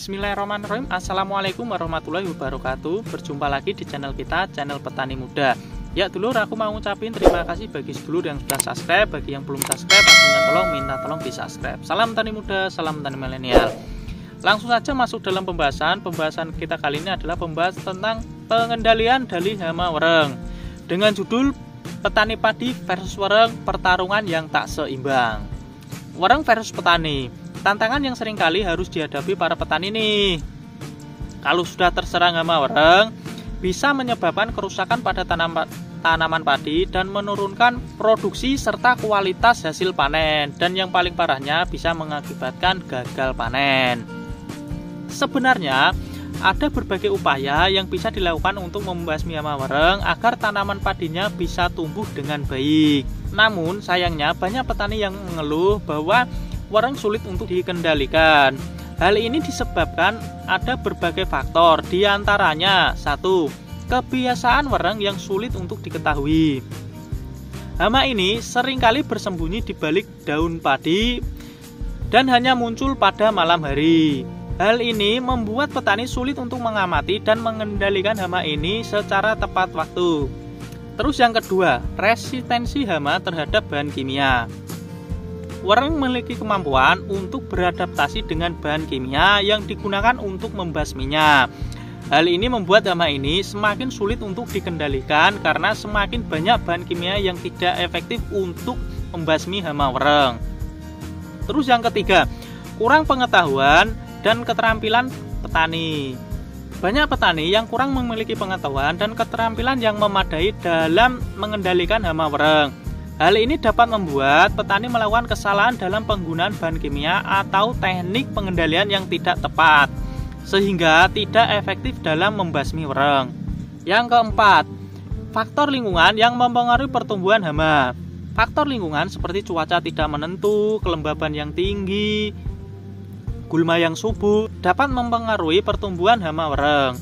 Bismillahirrahmanirrahim. Assalamualaikum warahmatullahi wabarakatuh. Berjumpa lagi di channel kita, channel Petani Muda. Ya dulur, aku mau ngucapin terima kasih bagi sedulur yang sudah subscribe. Bagi yang belum subscribe, aku minta tolong di subscribe. Salam petani muda, salam petani milenial. Langsung saja masuk dalam pembahasan. Pembahasan kita kali ini adalah membahas tentang pengendalian dari hama wereng dengan judul Petani Padi versus Wereng, pertarungan yang tak seimbang. Wereng versus petani, tantangan yang seringkali harus dihadapi para petani nih. Kalau sudah terserang hama wereng, bisa menyebabkan kerusakan pada tanaman padi dan menurunkan produksi serta kualitas hasil panen, dan yang paling parahnya bisa mengakibatkan gagal panen. Sebenarnya ada berbagai upaya yang bisa dilakukan untuk membasmi hama wereng agar tanaman padinya bisa tumbuh dengan baik. Namun sayangnya banyak petani yang mengeluh bahwa wereng sulit untuk dikendalikan. Hal ini disebabkan ada berbagai faktor, diantaranya 1. Kebiasaan wereng yang sulit untuk diketahui. Hama ini seringkali bersembunyi di balik daun padi dan hanya muncul pada malam hari. Hal ini membuat petani sulit untuk mengamati dan mengendalikan hama ini secara tepat waktu. Terus yang kedua, resistensi hama terhadap bahan kimia. Wereng memiliki kemampuan untuk beradaptasi dengan bahan kimia yang digunakan untuk membasminya. Hal ini membuat hama ini semakin sulit untuk dikendalikan karena semakin banyak bahan kimia yang tidak efektif untuk membasmi hama wereng. Terus yang ketiga, kurang pengetahuan dan keterampilan petani. Banyak petani yang kurang memiliki pengetahuan dan keterampilan yang memadai dalam mengendalikan hama wereng. Hal ini dapat membuat petani melakukan kesalahan dalam penggunaan bahan kimia atau teknik pengendalian yang tidak tepat, sehingga tidak efektif dalam membasmi wereng. Yang keempat, faktor lingkungan yang mempengaruhi pertumbuhan hama. Faktor lingkungan seperti cuaca tidak menentu, kelembaban yang tinggi, gulma yang subur dapat mempengaruhi pertumbuhan hama wereng.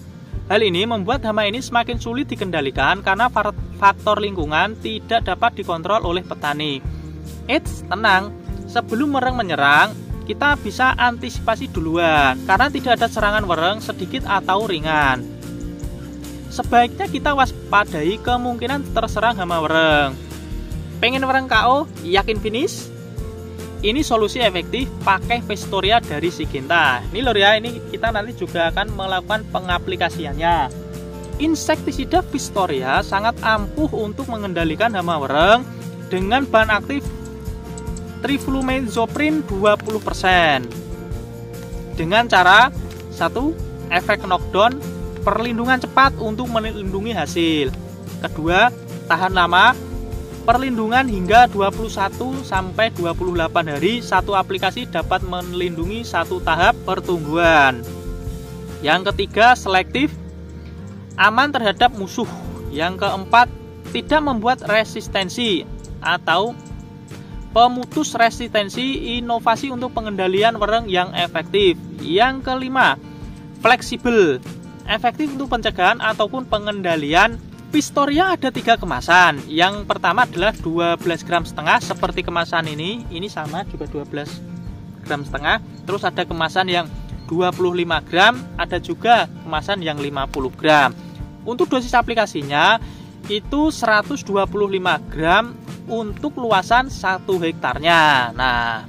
Hal ini membuat hama ini semakin sulit dikendalikan karena faktor lingkungan tidak dapat dikontrol oleh petani. Eits, tenang, sebelum wereng menyerang, kita bisa antisipasi duluan karena tidak ada serangan wereng sedikit atau ringan. Sebaiknya kita waspadai kemungkinan terserang hama wereng. Pengen wereng KO, yakin finish? Ini solusi efektif pakai Vestoria dari Syngenta. Ini lor ya, ini kita nanti juga akan melakukan pengaplikasiannya. Insektisida Vestoria sangat ampuh untuk mengendalikan hama wereng dengan bahan aktif triflumenzoprin 20%. Dengan cara 1. Efek knockdown, perlindungan cepat untuk melindungi hasil. Kedua, tahan lama, perlindungan hingga 21 sampai 28 hari. Satu aplikasi dapat melindungi satu tahap pertumbuhan. Yang ketiga, selektif, aman terhadap musuh. Yang keempat, tidak membuat resistensi atau pemutus resistensi, inovasi untuk pengendalian wereng yang efektif. Yang kelima, fleksibel, efektif untuk pencegahan ataupun pengendalian. Vestoria ada 3 kemasan. Yang pertama adalah 12,5 gram seperti kemasan ini. Ini sama juga 12,5 gram. Terus ada kemasan yang 25 gram, ada juga kemasan yang 50 gram. Untuk dosis aplikasinya itu 125 gram untuk luasan 1 hektarnya. Nah,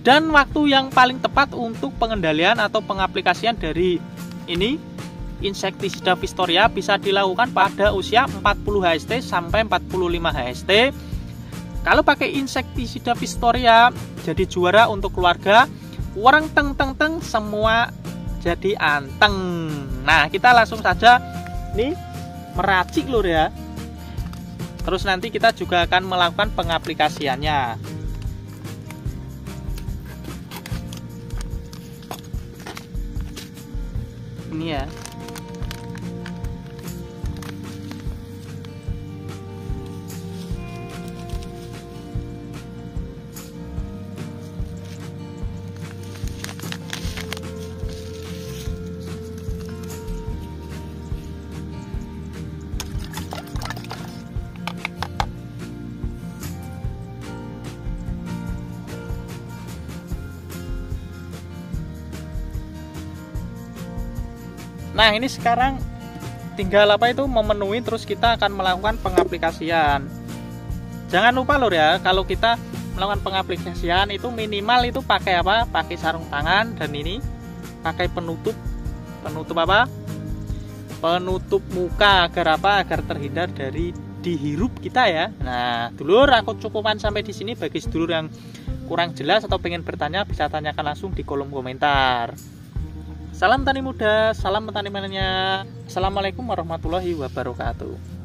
dan waktu yang paling tepat untuk pengendalian atau pengaplikasian dari ini insektisida Vestoria bisa dilakukan pada usia 40 HST sampai 45 HST. Kalau pakai insektisida Vestoria jadi juara untuk keluarga, wereng teng semua jadi anteng. Nah, kita langsung saja nih meracik lur ya. Terus nanti kita juga akan melakukan pengaplikasiannya. Ini ya. Nah, ini sekarang tinggal apa itu memenuhi, terus kita akan melakukan pengaplikasian. Jangan lupa lur ya, kalau kita melakukan pengaplikasian itu minimal itu pakai apa? Pakai sarung tangan, dan ini pakai penutup apa? Penutup muka agar apa? Agar terhindar dari dihirup kita ya. Nah, dulur, aku cukupan sampai di sini. Bagi sedulur yang kurang jelas atau pengen bertanya, bisa tanyakan langsung di kolom komentar. Salam tani muda, salam petani mania. Assalamualaikum warahmatullahi wabarakatuh.